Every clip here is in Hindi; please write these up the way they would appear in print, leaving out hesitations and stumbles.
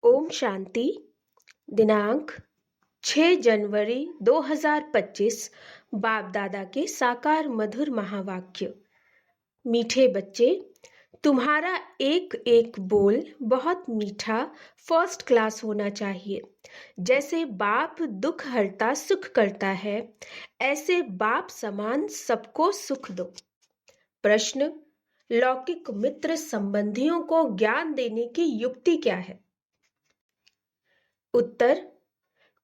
ओम शांति। दिनांक 6 जनवरी 2025। बाप दादा के साकार मधुर महावाक्य। मीठे बच्चे, तुम्हारा एक एक बोल बहुत मीठा फर्स्ट क्लास होना चाहिए। जैसे बाप दुख हरता सुख करता है, ऐसे बाप समान सबको सुख दो। प्रश्न: लौकिक मित्र संबंधियों को ज्ञान देने की युक्ति क्या है? उत्तर: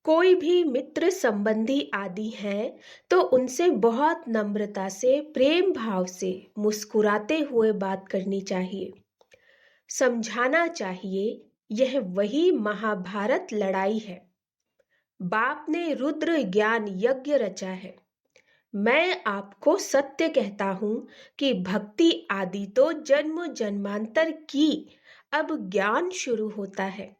कोई भी मित्र संबंधी आदि हैं तो उनसे बहुत नम्रता से प्रेम भाव से मुस्कुराते हुए बात करनी चाहिए। समझाना चाहिए यह वही महाभारत लड़ाई है। बाप ने रुद्र ज्ञान यज्ञ रचा है। मैं आपको सत्य कहता हूँ कि भक्ति आदि तो जन्म जन्मांतर की, अब ज्ञान शुरू होता है।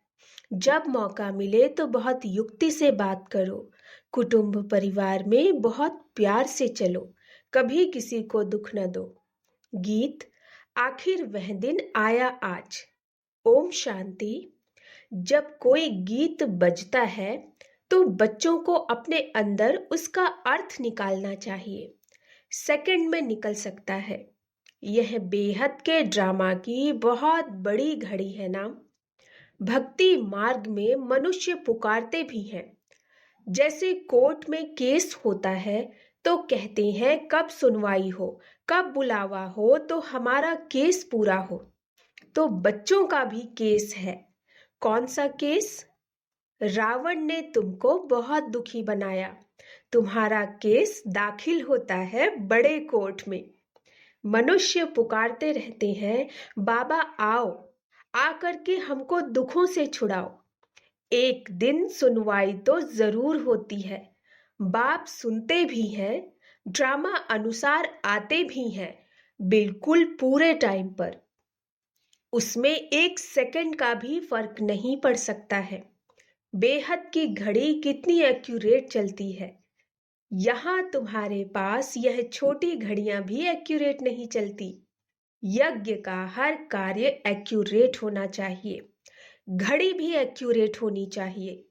जब मौका मिले तो बहुत युक्ति से बात करो। कुटुंब परिवार में बहुत प्यार से चलो, कभी किसी को दुख न दो। गीत: आखिर वह दिन आया आज। ओम शांति। जब कोई गीत बजता है तो बच्चों को अपने अंदर उसका अर्थ निकालना चाहिए। सेकंड में निकल सकता है। यह बेहद के ड्रामा की बहुत बड़ी घड़ी है ना। भक्ति मार्ग में मनुष्य पुकारते भी हैं। जैसे कोर्ट में केस होता है तो कहते हैं कब सुनवाई हो, कब बुलावा हो तो हमारा केस पूरा हो। तो बच्चों का भी केस है। कौन सा केस? रावण ने तुमको बहुत दुखी बनाया। तुम्हारा केस दाखिल होता है बड़े कोर्ट में। मनुष्य पुकारते रहते हैं, बाबा आओ, आकर के हमको दुखों से छुड़ाओ। एक दिन सुनवाई तो जरूर होती है। बाप सुनते भी हैं, ड्रामा अनुसार आते भी हैं, बिल्कुल पूरे टाइम पर। उसमें एक सेकंड का भी फर्क नहीं पड़ सकता है। बेहद की घड़ी कितनी एक्यूरेट चलती है। यहाँ तुम्हारे पास यह छोटी घड़ियां भी एक्यूरेट नहीं चलती। यज्ञ का हर कार्य एक्यूरेट होना चाहिए। घड़ी भी एक्यूरेट होनी चाहिए।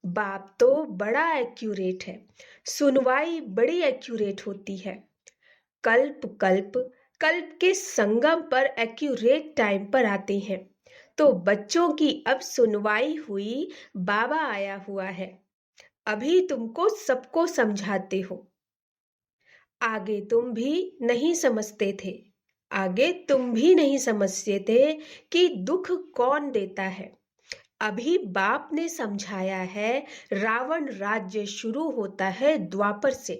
बाप तो बड़ा एक्यूरेट है। सुनवाई बड़ी एक्यूरेट होती है। कल्प कल्प कल्प के संगम पर एक्यूरेट टाइम पर आते हैं। तो बच्चों की अब सुनवाई हुई, बाबा आया हुआ है। अभी तुमको सबको समझाते हो। आगे तुम भी नहीं समझते थे। आगे तुम भी नहीं समझते थे कि दुख कौन देता है। अभी बाप ने समझाया है, रावण राज्य शुरू होता है द्वापर से।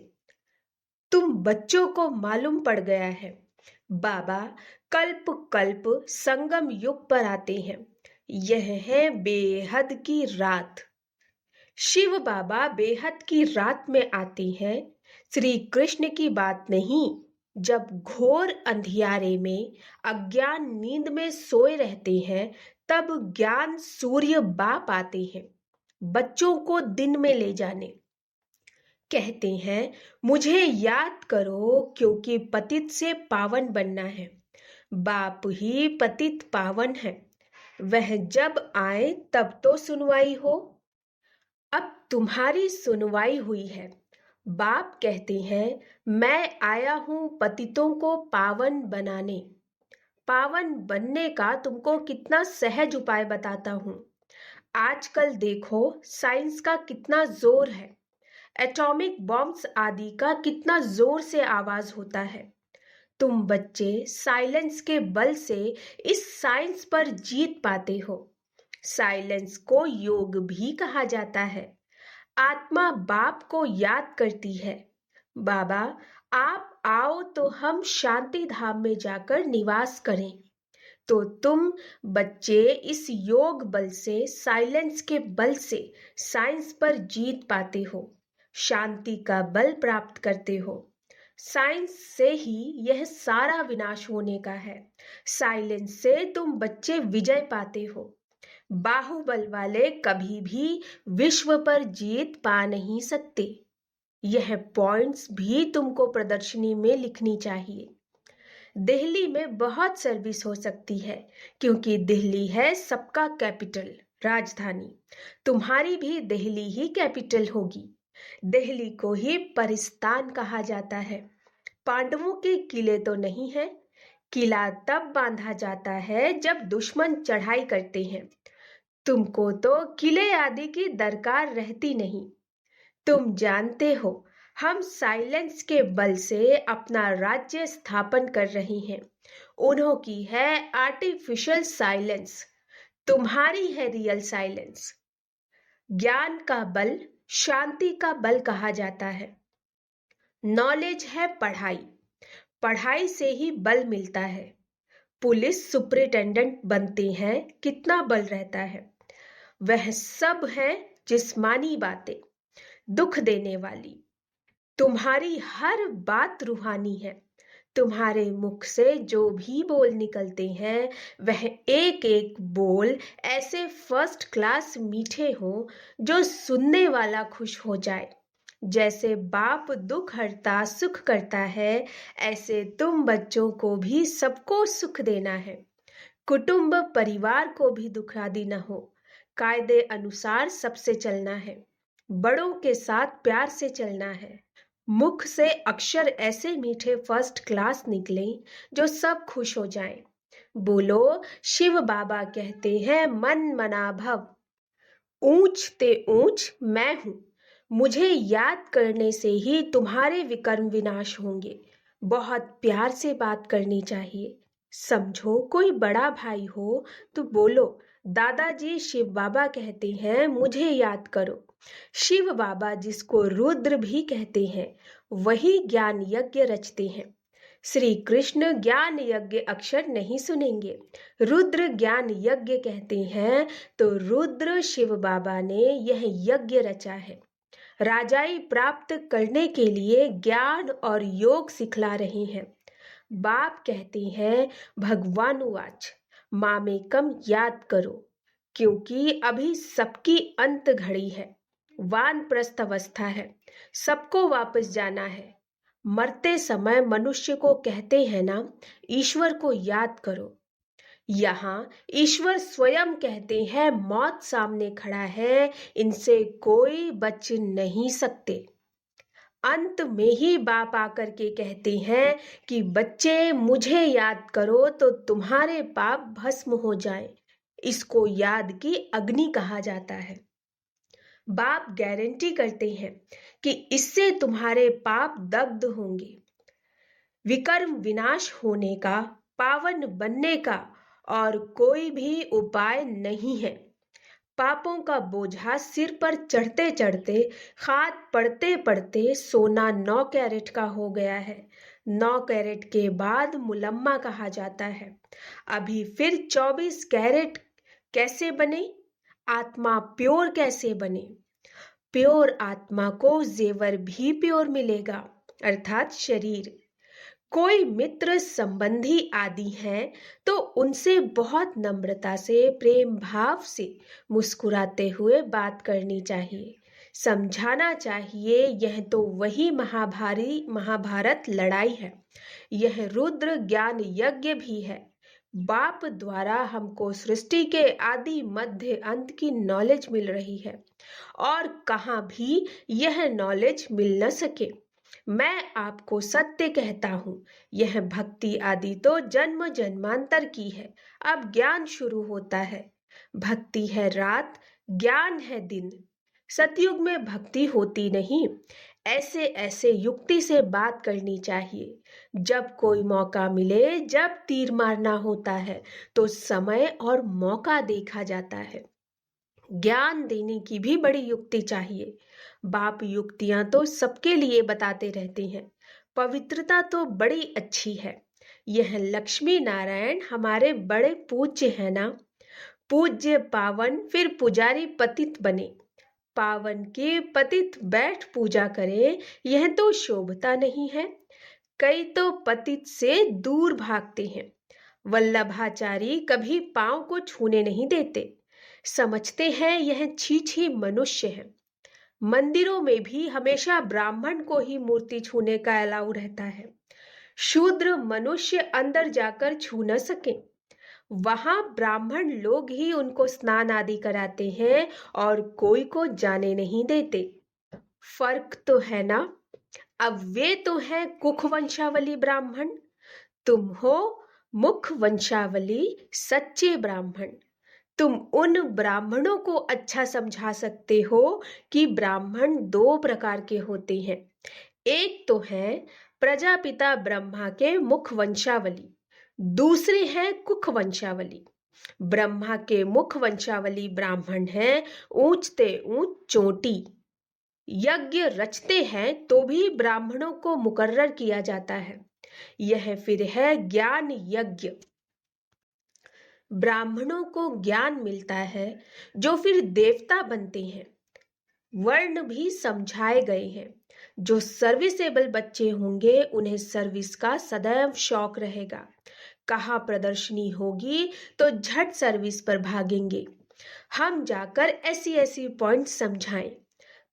तुम बच्चों को मालूम पड़ गया है। बाबा कल्प कल्प संगम युग पर आते हैं। यह है बेहद की रात। शिव बाबा बेहद की रात में आते हैं। श्री कृष्ण की बात नहीं। जब घोर अंधियारे में अज्ञान नींद में सोए रहते हैं तब ज्ञान सूर्य बाप आते हैं बच्चों को दिन में ले जाने। कहते हैं मुझे याद करो क्योंकि पतित से पावन बनना है। बाप ही पतित पावन है। वह जब आए तब तो सुनवाई हो। अब तुम्हारी सुनवाई हुई है। बाप कहते हैं मैं आया हूं पतितों को पावन बनाने। पावन बनने का तुमको कितना सहज उपाय बताता हूं। आजकल देखो साइंस का कितना जोर है। एटॉमिक बॉम्ब्स आदि का कितना जोर से आवाज होता है। तुम बच्चे साइलेंस के बल से इस साइंस पर जीत पाते हो। साइलेंस को योग भी कहा जाता है। आत्मा बाप को याद करती है, बाबा आप आओ तो हम शांति धाम में जाकर निवास करें। तो तुम बच्चे इस योग बल से, साइलेंस के बल से साइंस पर जीत पाते हो, शांति का बल प्राप्त करते हो। साइंस से ही यह सारा विनाश होने का है। साइलेंस से तुम बच्चे विजय पाते हो। बाहुबल वाले कभी भी विश्व पर जीत पा नहीं सकते। यह पॉइंट्स भी तुमको प्रदर्शनी में लिखनी चाहिए। दिल्ली में बहुत सर्विस हो सकती है क्योंकि दिल्ली है सबका कैपिटल। राजधानी तुम्हारी भी दिल्ली ही कैपिटल होगी। दिल्ली को ही परिस्तान कहा जाता है। पांडवों के किले तो नहीं है। किला तब बांधा जाता है जब दुश्मन चढ़ाई करते हैं। तुमको तो किले आदि की दरकार रहती नहीं। तुम जानते हो हम साइलेंस के बल से अपना राज्य स्थापन कर रही हैं। उन्हों की है आर्टिफिशियल साइलेंस, तुम्हारी है रियल साइलेंस। ज्ञान का बल शांति का बल कहा जाता है। नॉलेज है पढ़ाई, पढ़ाई से ही बल मिलता है। पुलिस सुपरिटेंडेंट बनते हैं, कितना बल रहता है। वह सब है जिस्मानी बातें, दुख देने वाली। तुम्हारी हर बात रूहानी है। तुम्हारे मुख से जो भी बोल निकलते हैं वह एक एक बोल ऐसे फर्स्ट क्लास मीठे हो जो सुनने वाला खुश हो जाए। जैसे बाप दुख हरता सुख करता है, ऐसे तुम बच्चों को भी सबको सुख देना है। कुटुंब परिवार को भी दुखरादी न हो। कायदे अनुसार सबसे चलना है। बड़ों के साथ प्यार से चलना है। मुख से अक्षर ऐसे मीठे फर्स्ट क्लास निकले जो सब खुश हो जाएं। बोलो, शिव बाबा कहते हैं मन मना भव। ऊंच ते ऊंच मैं हूं। मुझे याद करने से ही तुम्हारे विकर्म विनाश होंगे। बहुत प्यार से बात करनी चाहिए। समझो कोई बड़ा भाई हो तो बोलो, दादाजी शिव बाबा कहते हैं मुझे याद करो। शिव बाबा जिसको रुद्र भी कहते हैं वही ज्ञान यज्ञ रचते हैं। श्री कृष्ण ज्ञान यज्ञ अक्षर नहीं सुनेंगे। रुद्र ज्ञान यज्ञ कहते हैं तो रुद्र शिव बाबा ने यह यज्ञ रचा है। राजाई प्राप्त करने के लिए ज्ञान और योग सिखला रहे हैं। बाप कहते हैं भगवानुवाच मामेकम याद करो, क्योंकि अभी सबकी अंत घड़ी है। वानप्रस्थ अवस्था है, सबको वापस जाना है। मरते समय मनुष्य को कहते हैं ना, ईश्वर को याद करो। यहाँ ईश्वर स्वयं कहते हैं मौत सामने खड़ा है, इनसे कोई बच नहीं सकते। अंत में ही बाप आकर के कहते हैं कि बच्चे मुझे याद करो तो तुम्हारे पाप भस्म हो जाए। इसको याद की अग्नि कहा जाता है। बाप गारंटी करते हैं कि इससे तुम्हारे पाप दग्ध होंगे। विकर्म विनाश होने का, पावन बनने का और कोई भी उपाय नहीं है। पापों का बोझा सिर पर चढ़ते चढ़ते, खाद पड़ते पड़ते सोना 9 कैरेट का हो गया है। 9 कैरेट के बाद मुलम्मा कहा जाता है। अभी फिर 24 कैरेट कैसे बने? आत्मा प्योर कैसे बने? प्योर आत्मा को जेवर भी प्योर मिलेगा, अर्थात शरीर। कोई मित्र संबंधी आदि हैं तो उनसे बहुत नम्रता से, प्रेम भाव से मुस्कुराते हुए बात करनी चाहिए। समझाना चाहिए यह तो वही महाभारत लड़ाई है। यह रुद्र ज्ञान यज्ञ भी है। बाप द्वारा हमको सृष्टि के आदि मध्य अंत की नॉलेज मिल रही है और कहाँ भी यह नॉलेज मिल न सके। मैं आपको सत्य कहता हूँ, यह भक्ति आदि तो जन्म जन्मांतर की है। अब ज्ञान शुरू होता है। भक्ति है रात, ज्ञान है दिन। सतयुग में भक्ति होती नहीं। ऐसे ऐसे युक्ति से बात करनी चाहिए। जब कोई मौका मिले, जब तीर मारना होता है तो समय और मौका देखा जाता है। ज्ञान देने की भी बड़ी युक्ति चाहिए। बाप युक्तियां तो सबके लिए बताते रहते हैं। पवित्रता तो बड़ी अच्छी है। यह लक्ष्मी नारायण हमारे बड़े पूज्य है ना। पूज्य पावन, फिर पुजारी पतित बने। पावन के पतित बैठ पूजा करें, यह तो शोभता नहीं है। कई तो पतित से दूर भागते हैं। वल्लभाचारी कभी पांव को छूने नहीं देते। समझते हैं यह छीछी मनुष्य है। मंदिरों में भी हमेशा ब्राह्मण को ही मूर्ति छूने का अलाउ रहता है। शूद्र मनुष्य अंदर जाकर छू न सके। वहां ब्राह्मण लोग ही उनको स्नान आदि कराते हैं और कोई को जाने नहीं देते। फर्क तो है ना। अब वे तो है कुख वंशावली ब्राह्मण, तुम हो मुख वंशावली सच्चे ब्राह्मण। तुम उन ब्राह्मणों को अच्छा समझा सकते हो कि ब्राह्मण दो प्रकार के होते हैं। एक तो है प्रजापिता ब्रह्मा के मुख वंशावली, दूसरे हैं कुख वंशावली। ब्रह्मा के मुख वंशावली ब्राह्मण हैं ऊंचते ऊंच चोटी। यज्ञ रचते हैं तो भी ब्राह्मणों को मुकर्रर किया जाता है। यह फिर है ज्ञान यज्ञ। ब्राह्मणों को ज्ञान मिलता है जो फिर देवता बनते हैं। वर्ण भी समझाए गए हैं। जो सर्विसेबल बच्चे होंगे उन्हें सर्विस का सदैव शौक रहेगा। कहाँ प्रदर्शनी होगी तो झट सर्विस पर भागेंगे। हम जाकर ऐसी ऐसी पॉइंट समझाएं।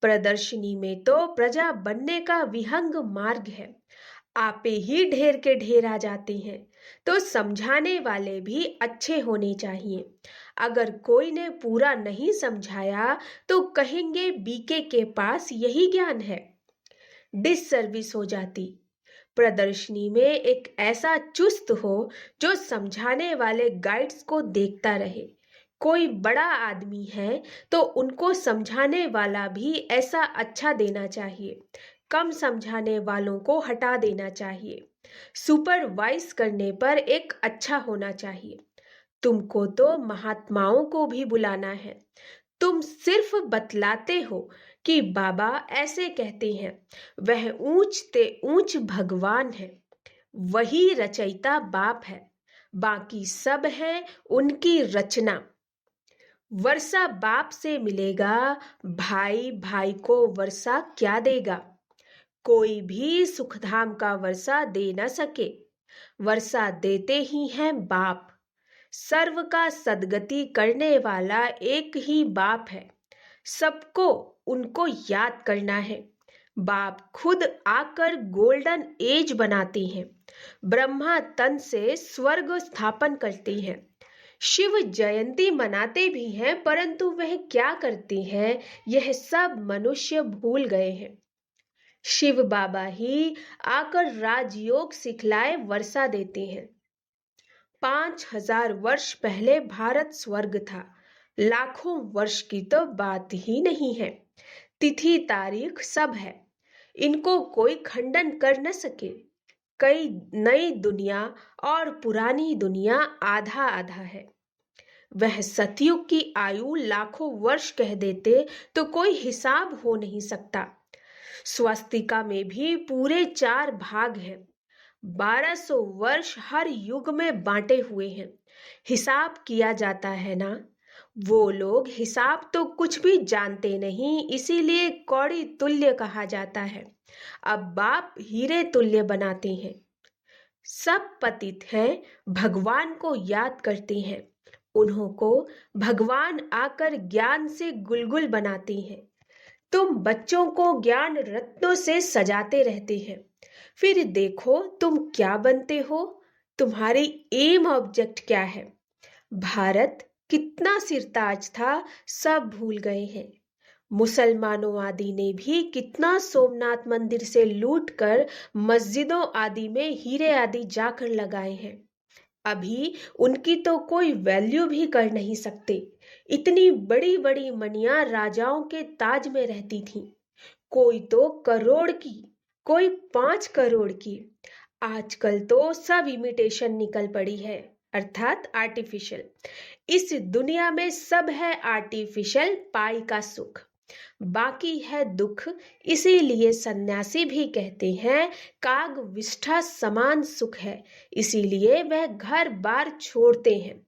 प्रदर्शनी में तो प्रजा बनने का विहंग मार्ग है। आपे ही ढेर के ढेर आ जाते हैं, तो समझाने वाले भी अच्छे होने चाहिए। अगर कोई ने पूरा नहीं समझाया तो कहेंगे बीके के पास यही ज्ञान है। डिससर्विस हो जाती। प्रदर्शनी में एक ऐसा चुस्त हो जो समझाने वाले गाइड्स को देखता रहे। कोई बड़ा आदमी है तो उनको समझाने वाला भी ऐसा अच्छा देना चाहिए। कम समझाने वालों को हटा देना चाहिए। सुपरवाइज करने पर एक अच्छा होना चाहिए। तुमको तो महात्माओं को भी बुलाना है। तुम सिर्फ बतलाते हो कि बाबा ऐसे कहते हैं। वह ऊंचते ऊंच भगवान है। वही रचयिता बाप है। बाकी सब है उनकी रचना। वर्षा बाप से मिलेगा, भाई भाई को वर्षा क्या देगा। कोई भी सुखधाम का वर्षा दे न सके। वर्षा देते ही हैं बाप। सर्व का सद्गति करने वाला एक ही बाप है। सबको उनको याद करना है। बाप खुद आकर गोल्डन एज बनाते हैं। ब्रह्मा तन से स्वर्ग स्थापन करते हैं। शिव जयंती मनाते भी हैं, परंतु वह क्या करते हैं यह सब मनुष्य भूल गए हैं। शिव बाबा ही आकर राजयोग सिखलाए वर्षा देते हैं। 5000 वर्ष पहले भारत स्वर्ग था। लाखों वर्ष की तो बात ही नहीं है। तिथि तारीख सब है। इनको कोई खंडन कर न सके। कई नई दुनिया और पुरानी दुनिया आधा आधा है। वह सतयुग की आयु लाखों वर्ष कह देते तो कोई हिसाब हो नहीं सकता। स्वस्तिका में भी पूरे 4 भाग हैं। 1200 वर्ष हर युग में बांटे हुए हैं। हिसाब किया जाता है ना। वो लोग हिसाब तो कुछ भी जानते नहीं, इसीलिए कौड़ी तुल्य कहा जाता है। अब बाप हीरे तुल्य बनाते हैं। सब पतित हैं, भगवान को याद करते हैं। उन्हों को भगवान आकर ज्ञान से गुलगुल बनाते हैं। तुम बच्चों को ज्ञान रत्नों से सजाते रहते हैं। फिर देखो तुम क्या बनते हो। तुम्हारी एम ऑब्जेक्ट क्या है। भारत कितना सिरताज था सब भूल गए हैं। मुसलमानों आदि ने भी कितना सोमनाथ मंदिर से लूटकर मस्जिदों आदि में हीरे आदि जाकर लगाए हैं। अभी उनकी तो कोई वैल्यू भी कर नहीं सकते। इतनी बड़ी बड़ी मणियां राजाओं के ताज में रहती थीं। कोई तो करोड़ की, कोई 5 करोड़ की। आजकल तो सब इमिटेशन निकल पड़ी है, अर्थात आर्टिफिशियल। इस दुनिया में सब है आर्टिफिशियल पाई का सुख, बाकी है दुख। इसीलिए सन्यासी भी कहते हैं काग विष्ठा समान सुख है, इसीलिए वह घर बार छोड़ते हैं।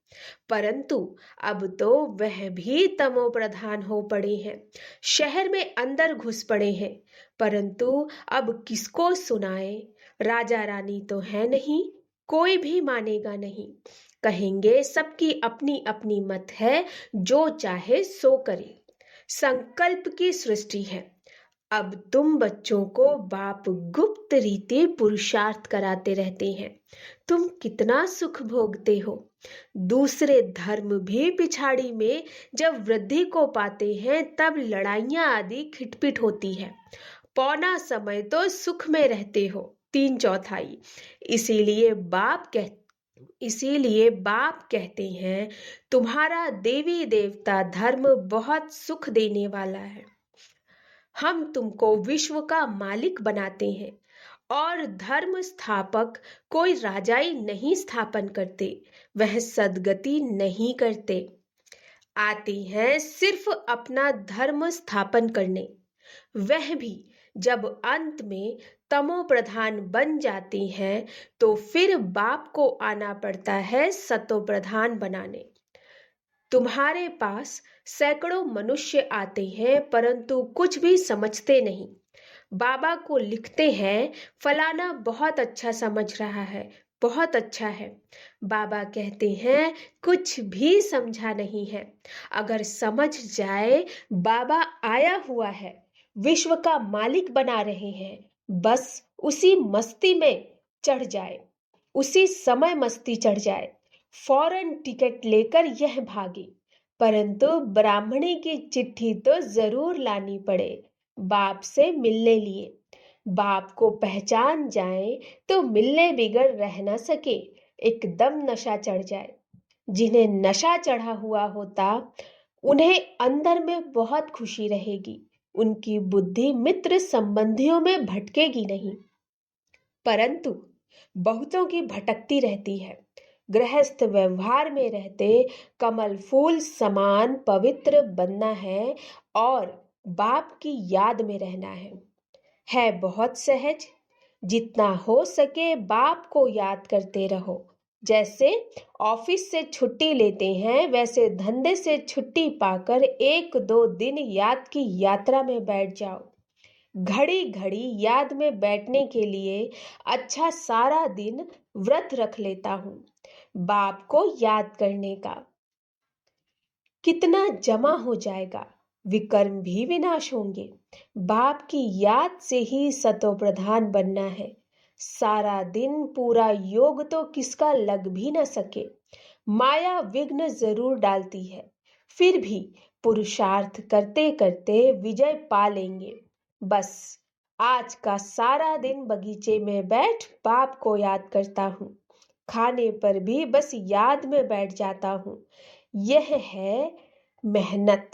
परंतु अब तो वह भी तमो प्रधान हो पड़े हैं। शहर में अंदर घुस पड़े हैं, परंतु अब किसको सुनाए। राजा रानी तो है नहीं, कोई भी मानेगा नहीं। कहेंगे सबकी अपनी अपनी मत है, जो चाहे सो करे। संकल्प की सृष्टि है। अब तुम बच्चों को बाप गुप्त रीति पुरुषार्थ कराते रहते हैं। तुम कितना सुख भोगते हो। दूसरे धर्म भी पिछाड़ी में जब वृद्धि को पाते हैं तब लड़ाइयां आदि खिटपिट होती है। पौना समय तो सुख में रहते हो, 3/4। इसीलिए इसीलिए बाप कहते हैं तुम्हारा देवी देवता धर्म बहुत सुख देने वाला है। हम तुमको विश्व का मालिक बनाते हैं और धर्म स्थापक कोई राजाई नहीं स्थापन करते, वह सदगति नहीं करते, आते हैं सिर्फ अपना धर्म स्थापन करने। वह भी जब अंत में तमो प्रधान बन जाती हैं तो फिर बाप को आना पड़ता है सतो प्रधान बनाने। तुम्हारे पास सैकड़ों मनुष्य आते हैं परंतु कुछ भी समझते नहीं। बाबा को लिखते हैं फलाना बहुत अच्छा समझ रहा है, बहुत अच्छा है। बाबा कहते हैं कुछ भी समझा नहीं है। अगर समझ जाए बाबा आया हुआ है, विश्व का मालिक बना रहे हैं, बस उसी मस्ती में चढ़ जाए, उसी समय मस्ती चढ़ जाए, फौरन टिकट लेकर यह भागे। परंतु ब्राह्मणी की चिट्ठी तो जरूर लानी पड़े बाप से मिलने लिए। बाप को पहचान जाए तो मिलने बिगड़ रह न सके, एकदम नशा चढ़ जाए। जिन्हें नशा चढ़ा हुआ होता उन्हें अंदर में बहुत खुशी रहेगी, उनकी बुद्धि मित्र संबंधियों में भटकेगी नहीं। परंतु बहुतों की भटकती रहती है। गृहस्थ व्यवहार में रहते कमल फूल समान पवित्र बनना है और बाप की याद में रहना है बहुत सहज। जितना हो सके बाप को याद करते रहो। जैसे ऑफिस से छुट्टी लेते हैं वैसे धंधे से छुट्टी पाकर 1-2 दिन याद की यात्रा में बैठ जाओ। घड़ी घड़ी याद में बैठने के लिए अच्छा सारा दिन व्रत रख लेता हूँ बाप को याद करने का। कितना जमा हो जाएगा, विकर्म भी विनाश होंगे। बाप की याद से ही सतो प्रधान बनना है। सारा दिन पूरा योग तो किसका लग भी न सके। माया विघ्न जरूर डालती है, फिर भी पुरुषार्थ करते करते विजय पा लेंगे। बस आज का सारा दिन बगीचे में बैठ बाप को याद करता हूँ। खाने पर भी बस याद में बैठ जाता हूँ। यह है मेहनत।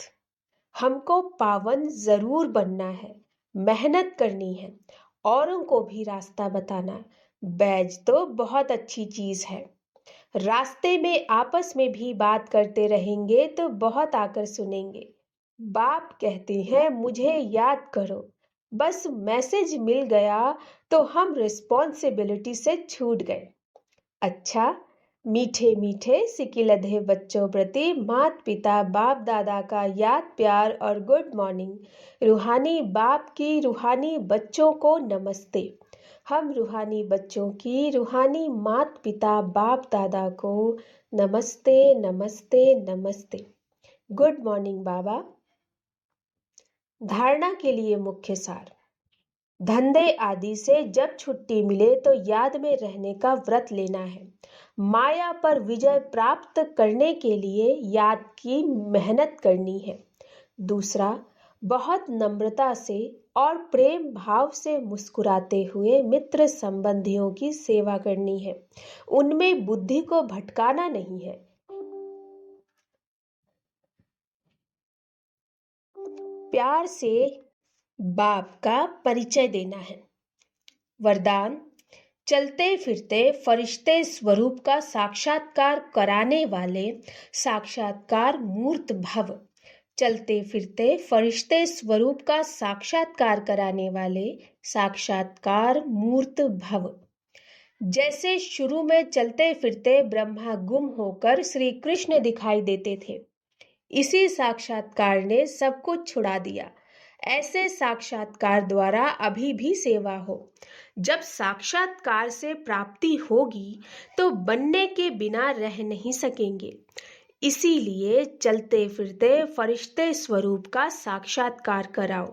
हमको पावन जरूर बनना है, मेहनत करनी है, औरों को भी रास्ता बताना। बैज तो बहुत अच्छी चीज है। रास्ते में आपस में भी बात करते रहेंगे तो बहुत आकर सुनेंगे। बाप कहते हैं मुझे याद करो। बस मैसेज मिल गया तो हम रिस्पॉन्सिबिलिटी से छूट गए। अच्छा, मीठे मीठे सिकिलधे बच्चों प्रति माता पिता बाप दादा का याद प्यार और गुड मॉर्निंग। रूहानी बाप की रूहानी बच्चों को नमस्ते। हम रूहानी बच्चों की रूहानी माता पिता बाप दादा को नमस्ते नमस्ते नमस्ते। गुड मॉर्निंग बाबा। धारणा के लिए मुख्य सार। धंधे आदि से जब छुट्टी मिले तो याद में रहने का व्रत लेना है। माया पर विजय प्राप्त करने के लिए याद की मेहनत करनी है। दूसरा, बहुत नम्रता से और प्रेम भाव से मुस्कुराते हुए मित्र संबंधियों की सेवा करनी है। उनमें बुद्धि को भटकाना नहीं है। प्यार से बाप का परिचय देना है। वरदान, चलते फिरते फरिश्ते स्वरूप का साक्षात्कार कराने वाले साक्षात्कार मूर्त भव। चलते फिरते फरिश्ते स्वरूप का साक्षात्कार कराने वाले साक्षात्कार मूर्त भव। जैसे शुरू में चलते फिरते ब्रह्मा गुम होकर श्री कृष्ण दिखाई देते थे, इसी साक्षात्कार ने सब कुछ छुड़ा दिया। ऐसे साक्षात्कार द्वारा अभी भी सेवा हो। जब साक्षात्कार से प्राप्ति होगी तो बनने के बिना रह नहीं सकेंगे। इसीलिए चलते फिरते फरिश्ते स्वरूप का साक्षात्कार कराओ।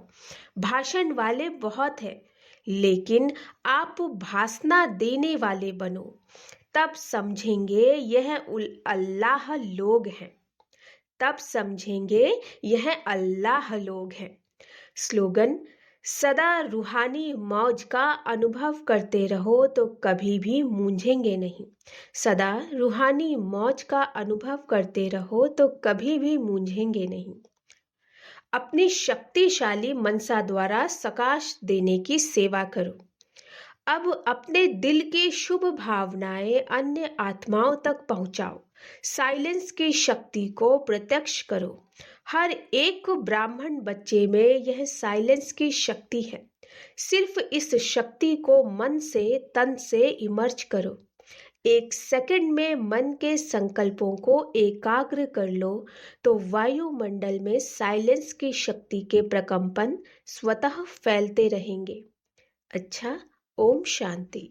भाषण वाले बहुत हैं, लेकिन आप भाषणा देने वाले बनो। तब समझेंगे यह अल्लाह लोग हैं। तब समझेंगे यह अल्लाह लोग हैं। स्लोगन: सदा रूहानी मौज का अनुभव करते रहो तो कभी भी मूंझेंगे नहीं। सदा रूहानी मौज का अनुभव करते रहो तो कभी भी मूंझेंगे नहीं। अपनी शक्तिशाली मनसा द्वारा सकाश देने की सेवा करो। अब अपने दिल की शुभ भावनाएं अन्य आत्माओं तक पहुंचाओ। साइलेंस की शक्ति को प्रत्यक्ष करो। हर एक ब्राह्मण बच्चे में यह साइलेंस की शक्ति है। सिर्फ इस शक्ति को मन से, तन से इमर्ज करो। एक सेकंड में मन के संकल्पों को एकाग्र कर लो तो वायुमंडल में साइलेंस की शक्ति के प्रकंपन स्वतः फैलते रहेंगे। अच्छा, ओम शांति।